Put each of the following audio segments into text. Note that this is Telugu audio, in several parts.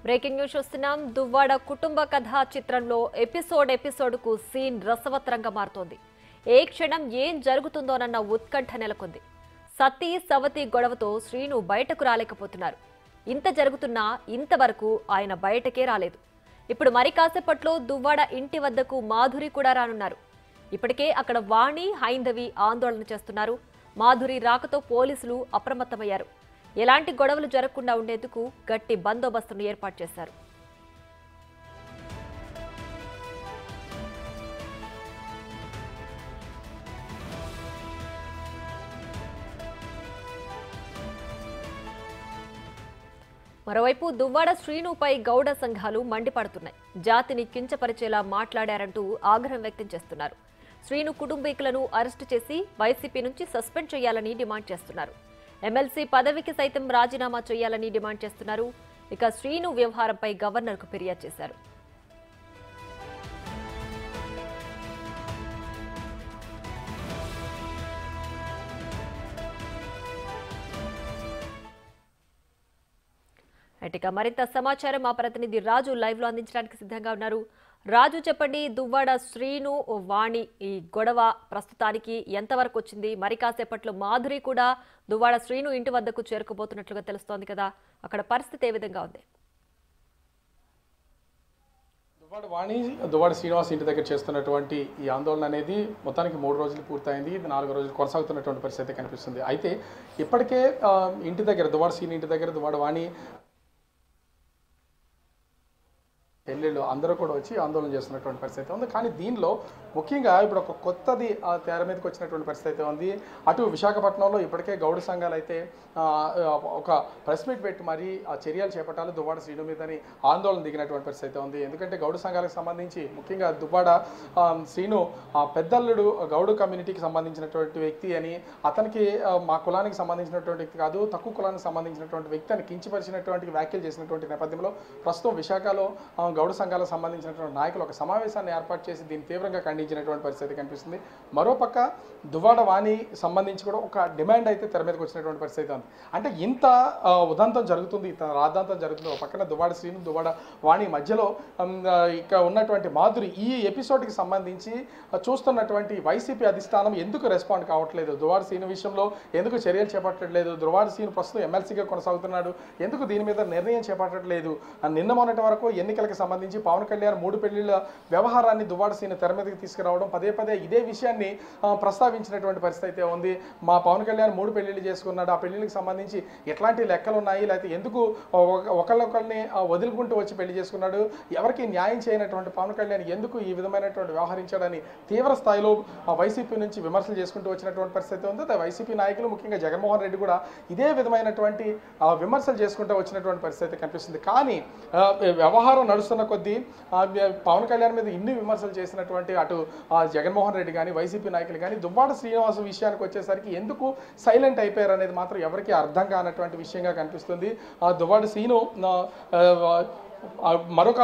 బ్రేకింగ్ న్యూస్ చూస్తున్నాం. దువ్వాడ కుటుంబ కథ చిత్రంలో ఎపిసోడ్కు సీన్ రసవత్తరంగా మారుతోంది. ఏ క్షణం ఏం జరుగుతుందోనన్న ఉత్కంఠ నెలకొంది. సతీ సవతి గొడవతో శ్రీను బయటకు రాలేకపోతున్నారు. ఇంత జరుగుతున్నా ఇంతవరకు ఆయన బయటకే రాలేదు. ఇప్పుడు మరి కాసేపట్లో దువ్వాడ ఇంటి వద్దకు మాధురి కూడా రానున్నారు. ఇప్పటికే అక్కడ వాణి, హైందవి ఆందోళన చేస్తున్నారు. మాధురి రాకతో పోలీసులు అప్రమత్తమయ్యారు. ఎలాంటి గొడవలు జరగకుండా ఉండేందుకు గట్టి బందోబస్తును ఏర్పాటు చేశారు. మరోవైపు దువ్వాడ శ్రీనుపై గౌడ సంఘాలు మండిపడుతున్నాయి. జాతిని కించపరిచేలా మాట్లాడారంటూ ఆగ్రహం వ్యక్తం చేస్తున్నారు. శ్రీను కుటుంబీకులను అరెస్టు చేసి వైసీపీ నుంచి సస్పెండ్ చేయాలని డిమాండ్ చేస్తున్నారు. ఎమ్మెల్సీ పదవికి సైతం రాజీనామా చేయాలని డిమాండ్ చేస్తున్నారు. ఇక శ్రీను వ్యవహారంపై గవర్నర్కు ఫిర్యాదు చేశారు. ఇక మరింత సమాచారం మా ప్రతినిధి రాజు లైవ్ లో అందించడానికి సిద్ధంగా ఉన్నారు. రాజు, చెప్పండి, దువ్వాడ శ్రీను, వాణి ఈ గొడవ ప్రస్తుతానికి ఎంతవరకు వచ్చింది? మరి కాసేపట్లో మాధురి కూడా దువ్వాడ శ్రీను ఇంటి వద్దకు చేరుకోబోతున్నట్లుగా తెలుస్తోంది కదా, అక్కడ పరిస్థితి ఏ విధంగా ఉంది? దువ్వాడ వాణి, దువ్వాడ శ్రీనివాస్ ఇంటి దగ్గర చేస్తున్నటువంటి ఈ ఆందోళన అనేది మొత్తానికి 3 రోజులు పూర్తయింది. ఇది 4వ రోజులు కొనసాగుతున్నటువంటి పరిస్థితి కనిపిస్తుంది. అయితే ఇప్పటికే ఇంటి దగ్గర దువ్వాడ శ్రీను ఇంటి దగ్గర దువ్వాడ వాణి పెళ్ళిళ్ళు అందరూ కూడా వచ్చి ఆందోళన చేస్తున్నటువంటి పరిస్థితి ఉంది. కానీ దీనిలో ముఖ్యంగా ఇప్పుడు ఒక కొత్తది తెర మీదకి వచ్చినటువంటి పరిస్థితి ఉంది. అటు విశాఖపట్నంలో ఇప్పటికే గౌడ సంఘాలు అయితే ఒక ప్రెస్ మీట్ పెట్టి మరి ఆ చర్యలు చేపట్టాలి దువ్వాడ శ్రీను మీదని ఆందోళన దిగినటువంటి పరిస్థితి ఉంది. ఎందుకంటే గౌడ సంఘాలకు సంబంధించి ముఖ్యంగా దువ్వాడ శ్రీను పెద్దల్లుడు గౌడ కమ్యూనిటీకి సంబంధించినటువంటి వ్యక్తి అని, అతనికి మా కులానికి సంబంధించినటువంటి వ్యక్తి కాదు, తక్కువ కులానికి సంబంధించినటువంటి వ్యక్తి అని కించపరిచినటువంటి వ్యాఖ్యలు చేసినటువంటి నేపథ్యంలో ప్రస్తుతం విశాఖలో గౌడ సంఘాలకు సంబంధించినటువంటి నాయకులు ఒక సమావేశాన్ని ఏర్పాటు చేసి దీన్ని తీవ్రంగా ఖండించినటువంటి పరిస్థితి కనిపిస్తుంది. మరోపక్క దువ్వాడ వాణి సంబంధించి కూడా ఒక డిమాండ్ అయితే తెర మీదకి వచ్చినటువంటి పరిస్థితి ఉంది. అంటే ఇంత ఉదంతం జరుగుతుంది, ఇంత రాద్ధాంతం జరుగుతుంది. ఒక పక్కన దువ్వాడ శ్రీను, దువ్వాడ వాణి మధ్యలో ఇక ఉన్నటువంటి మాధురి ఈ ఎపిసోడ్కి సంబంధించి చూస్తున్నటువంటి వైసీపీ అధిష్టానం ఎందుకు రెస్పాండ్ కావట్లేదు, దువ్వాడ శ్రీను విషయంలో ఎందుకు చర్యలు చేపట్టట్లేదు, దువ్వాడ శ్రీను ప్రస్తుతం ఎమ్మెల్సీగా కొనసాగుతున్నాడు, ఎందుకు దీని మీద నిర్ణయం చేపట్టట్లేదు, నిన్న మొన్నటి వరకు ఎన్నికలకు సంబంధించి పవన్ కళ్యాణ్ 3 పెళ్లిళ్ల వ్యవహారాన్ని దువ్వాడ శ్రీను తెర మీదకి తీసుకురావడం, పదే పదే ఇదే విషయాన్ని ప్రస్తావించినటువంటి పరిస్థితి అయితే ఉంది. మా పవన్ కళ్యాణ్ 3 పెళ్లిళ్ళు చేసుకున్నాడు, ఆ పెళ్లిళ్ళకి సంబంధించి ఎట్లాంటి లెక్కలు ఉన్నాయి, లేకపోతే ఎందుకు ఒకళ్ళొకళ్ళని వదులుకుంటూ వచ్చి పెళ్లి చేసుకున్నాడు, ఎవరికి న్యాయం చేయనటువంటి పవన్ కళ్యాణ్ ఎందుకు ఈ విధమైనటువంటి వ్యవహరించాడని తీవ్ర స్థాయిలో వైసీపీ నుంచి విమర్శలు చేసుకుంటూ వచ్చినటువంటి పరిస్థితి ఉంది. వైసీపీ నాయకులు ముఖ్యంగా జగన్మోహన్ రెడ్డి కూడా ఇదే విధమైనటువంటి విమర్శలు చేసుకుంటూ వచ్చినటువంటి పరిస్థితి కనిపిస్తుంది. కానీ వ్యవహారం నడుస్తున్న కొద్దీ పవన్ కళ్యాణ్ మీద ఇన్ని విమర్శలు చేసినటువంటి అటు జగన్మోహన్ రెడ్డి కానీ వైసీపీ నాయకులు కానీ దువ్వాడ శ్రీనివాస్ విషయానికి వచ్చేసరికి ఎందుకు సైలెంట్ అయిపోయారు అనేది మాత్రం ఎవరికి అర్థం కానటువంటి విషయంగా కనిపిస్తుంది. దువ్వాడ శ్రీను మరొక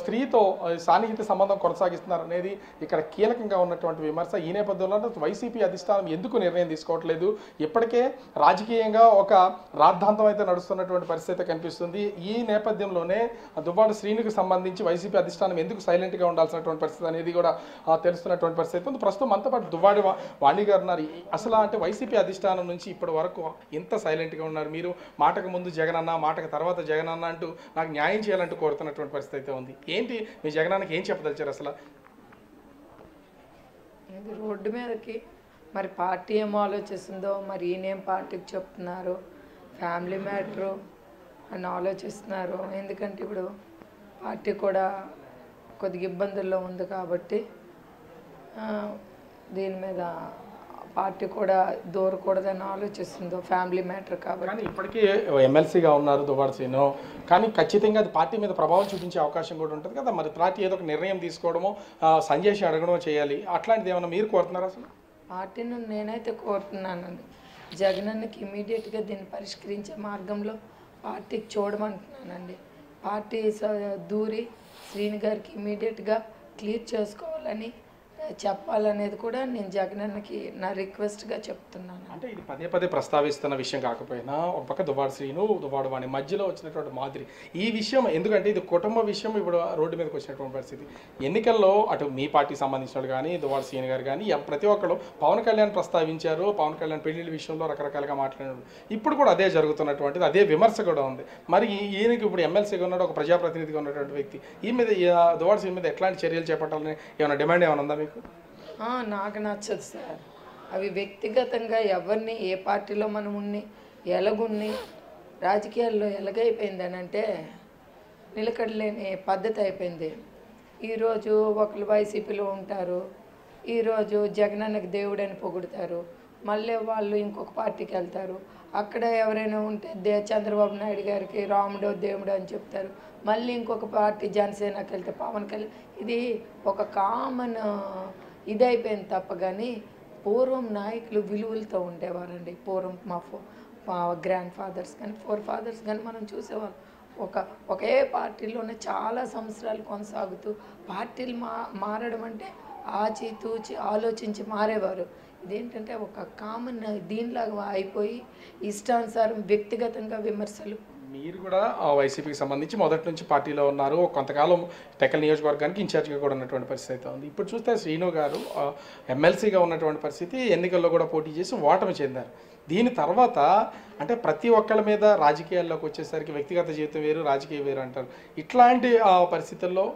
స్త్రీతో సాన్నిహిత సంబంధం కొనసాగిస్తున్నారు అనేది ఇక్కడ కీలకంగా ఉన్నటువంటి విమర్శ. ఈ నేపథ్యంలో వైసీపీ అధిష్టానం ఎందుకు నిర్ణయం తీసుకోవట్లేదు, ఇప్పటికే రాజకీయంగా ఒక రాద్ధాంతం అయితే నడుస్తున్నటువంటి పరిస్థితి కనిపిస్తుంది. ఈ నేపథ్యంలోనే దువ్వాడ శ్రీనుకు సంబంధించి వైసీపీ అధిష్టానం ఎందుకు సైలెంట్గా ఉండాల్సినటువంటి పరిస్థితి అనేది కూడా తెలుస్తున్నటువంటి పరిస్థితి ఉంది. ప్రస్తుతం మనతో పాటు దువ్వాడ వాణి గారు ఉన్నారు. అసలు అంటే వైసీపీ అధిష్టానం నుంచి ఇప్పటి వరకు ఎంత సైలెంట్గా ఉన్నారు? మీరు మాటకు ముందు జగన్ అన్న, మాటకు తర్వాత జగన్ అన్న అంటూ నాకు న్యాయం చేయాలంటూ కోరుతున్నటువంటి పరిస్థితి అయితే ఉంది. ఏంటి మీ జగనానికి ఏం చెప్పదలిచారు అసలు? ఇది రోడ్డు మీదకి మరి పార్టీ ఏమో ఆలోచిస్తుందో, మరి ఈయనేం పార్టీకి చెప్తున్నారు, ఫ్యామిలీ మ్యాటరు అని ఆలోచిస్తున్నారు. ఎందుకంటే ఇప్పుడు పార్టీ కూడా కొద్దిగా ఇబ్బందుల్లో ఉంది కాబట్టి దీని మీద పార్టీ కూడా దూరకూడదని ఆలోచిస్తుందో, ఫ్యామిలీ మ్యాటర్ కాబట్టి. కానీ ఇప్పటికీ ఎమ్మెల్సీగా ఉన్నారు దువ్వాడ శ్రీను, కానీ ఖచ్చితంగా అది పార్టీ మీద ప్రభావం చూపించే అవకాశం కూడా ఉంటుంది కదా. మరి పార్టీ ఏదో ఒక నిర్ణయం తీసుకోవడమో, సంజయ్ అడగడమో చేయాలి, అట్లాంటిది ఏమన్నా మీరు కోరుతున్నారు అసలు? పార్టీని నేనైతే కోరుతున్నానండి, జగనన్నకి ఇమీడియట్గా దీన్ని పరిష్కరించే మార్గంలో పార్టీకి చూడమంటున్నానండి. పార్టీ దూరి శ్రీను గారికి ఇమీడియట్గా క్లియర్ చేసుకోవాలని చెప్పాలనేది కూడా నేను జగనన్నకి నా రిక్వెస్ట్గా చెప్తున్నాను. అంటే ఇది పదే పదే ప్రస్తావిస్తున్న విషయం కాకపోయినా ఒక పక్క దువ్వాడ శ్రీను దువ్వాడ వాణి మధ్యలో వచ్చినటువంటి మాదిరి ఈ విషయం ఎందుకంటే ఇది కుటుంబ విషయం ఇప్పుడు రోడ్డు మీదకి వచ్చినటువంటి పరిస్థితి. ఎన్నికల్లో అటు మీ పార్టీకి సంబంధించిన వాళ్ళు కానీ దువ్వాడ శ్రీను గారు కానీ ప్రతి ఒక్కరు పవన్ కళ్యాణ్ ప్రస్తావించారు. పవన్ కళ్యాణ్ పెళ్లిళ్ళ విషయంలో రకరకాలుగా మాట్లాడారు. ఇప్పుడు కూడా అదే జరుగుతున్నటువంటిది, అదే విమర్శ కూడా ఉంది. మరి ఈయనకి ఇప్పుడు ఎమ్మెల్సీగా ఉన్నాడు, ఒక ప్రజాప్రతినిధిగా ఉన్నటువంటి వ్యక్తి, ఈ మీద దువ్వాడ శ్రీను మీద ఎట్లాంటి చర్యలు చేపట్టాలని ఏమైనా డిమాండ్ ఏమైనా ఉందా మీకు? నాకు నచ్చదు సార్. అవి వ్యక్తిగతంగా ఎవరిని ఏ పార్టీలో మనం ఎలాగున్ని రాజకీయాల్లో ఎలాగైపోయింది అని అంటే నిలకడలేని పద్ధతి అయిపోయింది. ఈరోజు ఒకరు వైసీపీలో ఉంటారు, ఈరోజు జగనన్నకి దేవుడని పొగుడుతారు, మళ్ళీ వాళ్ళు ఇంకొక పార్టీకి వెళ్తారు. అక్కడ ఎవరైనా ఉంటే చంద్రబాబు నాయుడు గారికి రాముడో దేవుడో అని చెప్తారు. మళ్ళీ ఇంకొక పార్టీ జనసేనకి వెళ్తే పవన్ కళ్యాణ్. ఇది ఒక కామన్ ఇదైపోయింది తప్ప కానీ పూర్వం నాయకులు విలువలతో ఉండేవారండి. పూర్వం మా గ్రాండ్ ఫాదర్స్ కానీ ఫోర్ ఫాదర్స్ కానీ మనం చూసేవాళ్ళం. ఒకే పార్టీలోనే చాలా సంవత్సరాలు కొనసాగుతూ పార్టీలు మారడం అంటే ఆచితూచి ఆలోచించి మారేవారు. ఇదేంటంటే ఒక కామన్ దీనిలాగా అయిపోయి ఇష్టానుసారం వ్యక్తిగతంగా విమర్శలు. మీరు కూడా వైసీపీకి సంబంధించి మొదటి నుంచి పార్టీలో ఉన్నారు, కొంతకాలం టెక్కల్ నియోజకవర్గానికి ఇన్ఛార్జ్గా కూడా ఉన్నటువంటి పరిస్థితి అయితే ఉంది. ఇప్పుడు చూస్తే శ్రీను గారు ఎమ్మెల్సీగా ఉన్నటువంటి పరిస్థితి, ఎన్నికల్లో కూడా పోటీ చేసి ఓటమి చెందారు. దీని తర్వాత అంటే ప్రతి ఒక్కళ్ళ మీద రాజకీయాల్లోకి వచ్చేసరికి వ్యక్తిగత జీవితం వేరు, రాజకీయ వేరు అంటారు. ఇట్లాంటి పరిస్థితుల్లో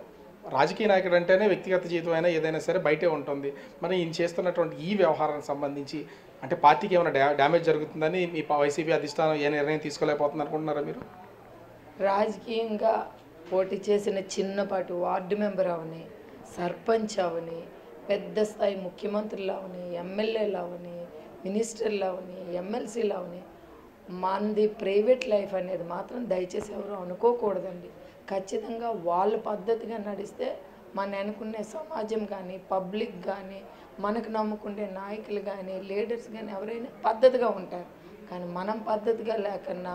రాజకీయ నాయకుడు అంటేనే వ్యక్తిగత జీవితం అయినా ఏదైనా సరే బయటే ఉంటుంది. మరి ఈయన చేస్తున్నటువంటి ఈ వ్యవహారానికి సంబంధించి అంటే పార్టీకి ఏమైనా డ్యామేజ్ జరుగుతుందని మీ వైసీపీ అధిష్టానం ఏ నిర్ణయం తీసుకోలేకపోతుంది అనుకుంటున్నారా మీరు? రాజకీయంగా పోటీ చేసిన చిన్నపాటి వార్డు మెంబర్ అవని, సర్పంచ్ అవని, పెద్ద స్థాయి ముఖ్యమంత్రులు అవని, ఎమ్మెల్యేలు అవని, మినిస్టర్లు అవని, ఎమ్మెల్సీలు అవని, మనది ప్రైవేట్ లైఫ్ అనేది మాత్రం దయచేసి ఎవరు అనుకోకూడదండి. ఖచ్చితంగా వాళ్ళ పద్ధతిగా నడిస్తే మన అనుకునే సమాజం కానీ పబ్లిక్ కానీ మనకు నమ్ముకునే నాయకులు కానీ లీడర్స్ కానీ ఎవరైనా పద్ధతిగా ఉంటారు. కానీ మనం పద్ధతిగా లేకన్నా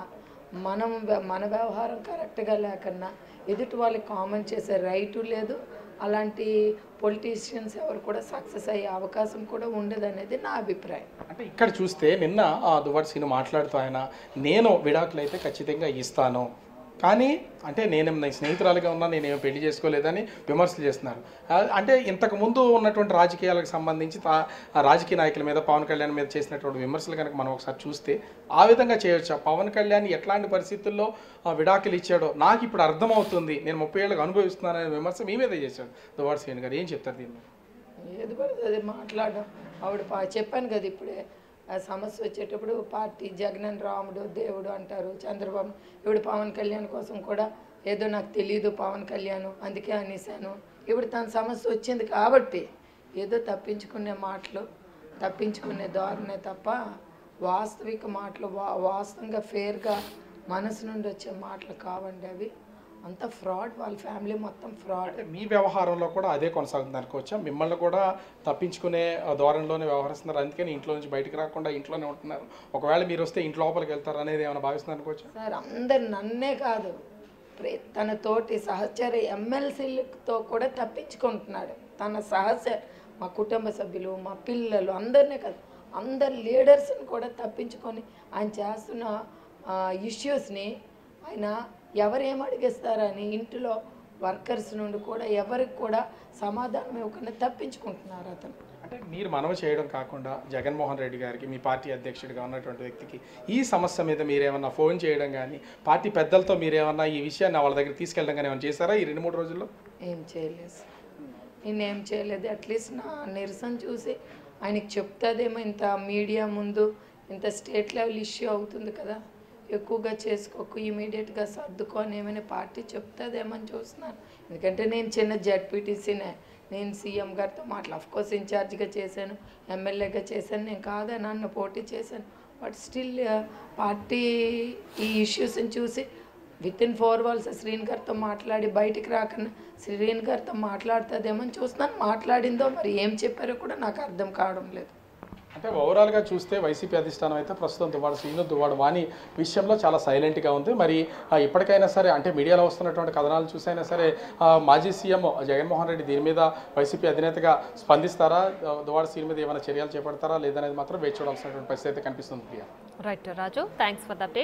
మన వ్యవహారం కరెక్ట్గా లేకన్నా ఎదుటి వాళ్ళకి కామెంట్ చేసే రైటు లేదు. అలాంటి పొలిటీషియన్స్ ఎవరు కూడా సక్సెస్ అయ్యే అవకాశం కూడా ఉండదు అనేది నా అభిప్రాయం. అంటే ఇక్కడ చూస్తే నిన్న దువ్వాడ శ్రీను మాట్లాడుతూ నేను విడాకులు అయితే ఖచ్చితంగా ఇస్తాను, కానీ అంటే నేను స్నేహితురాలుగా ఉన్నా నేనేమో పెళ్లి చేసుకోలేదని విమర్శలు చేస్తున్నారు. అంటే ఇంతకుముందు ఉన్నటువంటి రాజకీయాలకు సంబంధించి రాజకీయ నాయకుల మీద పవన్ కళ్యాణ్ మీద చేసినటువంటి విమర్శలు కనుక మనం ఒకసారి చూస్తే ఆ విధంగా చేయొచ్చా? పవన్ కళ్యాణ్ ఎట్లాంటి పరిస్థితుల్లో విడాకులు ఇచ్చాడో నాకు ఇప్పుడు అర్థమవుతుంది, నేను 30 ఏళ్ళకి అనుభవిస్తున్నాననే విమర్శ మీ మీదే చేశాడు దువ్వాడ శ్రీను గారు. ఏం చెప్తారు దీన్ని? ఏది పడుతుంది అది మాట్లాడడం. ఆవిడ చెప్పాను కదా ఇప్పుడే, ఆ సమస్య వచ్చేటప్పుడు పార్టీ జగన్ రాముడు దేవుడు అంటారు, చంద్రబాబు. ఇప్పుడు పవన్ కళ్యాణ్ కోసం కూడా ఏదో నాకు తెలియదు పవన్ కళ్యాణ్ అందుకే అనేసాను. ఇప్పుడు తన సమస్య వచ్చింది కాబట్టి ఏదో తప్పించుకునే మాటలు, తప్పించుకునే ధోరణే తప్ప వాస్తవిక మాటలు, వాస్తవంగా ఫేర్గా మనసు నుండి వచ్చే మాటలు కావండి. అవి అంత ఫ్రాడ్, వాళ్ళ ఫ్యామిలీ మొత్తం ఫ్రాడ్. మీ వ్యవహారంలో కూడా అదే కొనసాగుతుంది అనుకోవచ్చా? మిమ్మల్ని కూడా తప్పించుకునే ధోరణిలోనే వ్యవహరిస్తున్నారు, అందుకని ఇంట్లో నుంచి బయటకు రాకుండా ఇంట్లోనే ఉంటున్నారు. ఒకవేళ మీరు వస్తే ఇంట్లో లోపలికి వెళ్తారు అనేది ఏమైనా భావిస్తున్నారు అనుకోవచ్చా? సార్ అందరు నన్నే కాదు, తన తోటి సహచర ఎమ్మెల్సీలతో కూడా తప్పించుకుంటున్నాడు. తన మా కుటుంబ సభ్యులు, మా పిల్లలు అందరినీ కాదు, అందరు లీడర్స్ని కూడా తప్పించుకొని ఆయన చేస్తున్న ఇష్యూస్ని ఆయన ఎవరేం అడిగేస్తారని ఇంటిలో వర్కర్స్ నుండి కూడా ఎవరికి కూడా సమాధానం ఇవ్వకుండా తప్పించుకుంటున్నారు అతను. అంటే మీరు మనవి చేయడం కాకుండా జగన్మోహన్ రెడ్డి గారికి, మీ పార్టీ అధ్యక్షుడిగా ఉన్నటువంటి వ్యక్తికి ఈ సమస్య మీద మీరేమన్నా ఫోన్ చేయడం కానీ, పార్టీ పెద్దలతో మీరేమన్నా ఈ విషయాన్ని వాళ్ళ దగ్గర తీసుకెళ్ళడం కానీ ఏమైనా చేశారా ఈ 2-3 రోజుల్లో? ఏం చేయలేదు, నేనేం చేయలేదు. అట్లీస్ట్ నా నిరసన చూసి ఆయనకి చెప్తాదేమో, ఇంత మీడియా ముందు ఇంత స్టేట్ లెవెల్ ఇష్యూ అవుతుంది కదా, ఎక్కువగా చేసుకోకు, ఇమీడియట్గా సర్దుకొని ఏమైనా పార్టీ చెప్తాదేమని చూస్తున్నాను. ఎందుకంటే నేను చిన్న జడ్పీటీసీనే, నేను సీఎం గారితో అఫ్కోర్స్ ఇన్ఛార్జ్గా చేశాను, ఎమ్మెల్యేగా చేశాను, నేను కాదా నన్ను పోటీ చేశాను. బట్ స్టిల్ పార్టీ ఈ ఇష్యూస్ని చూసి వితిన్ 4 walls శ్రీను గారితో మాట్లాడి బయటికి రాకుండా శ్రీను గారితో మాట్లాడుతుందేమని చూస్తున్నాను. మాట్లాడిందో మరి ఏం చెప్పారో కూడా నాకు అర్థం కావడం లేదు. అంటే ఓవరాల్గా చూస్తే వైసీపీ అధిష్టానం అయితే ప్రస్తుతం దువ్వాడ శ్రీను దువ్వాడ వాణి విషయంలో చాలా సైలెంట్గా ఉంది. మరి ఇప్పటికైనా సరే అంటే మీడియాలో వస్తున్నటువంటి కథనాలు చూసైనా సరే మాజీ సీఎం జగన్మోహన్ రెడ్డి దీని మీద వైసీపీ అధినేతగా స్పందిస్తారా, దువ్వాడ శ్రీను మీద ఏమైనా చర్యలు చేపడతారా లేదనేది మాత్రం వేచి చూడాల్సినటువంటి పరిస్థితి అయితే కనిపిస్తుంది. Right Raju, thanks for the update.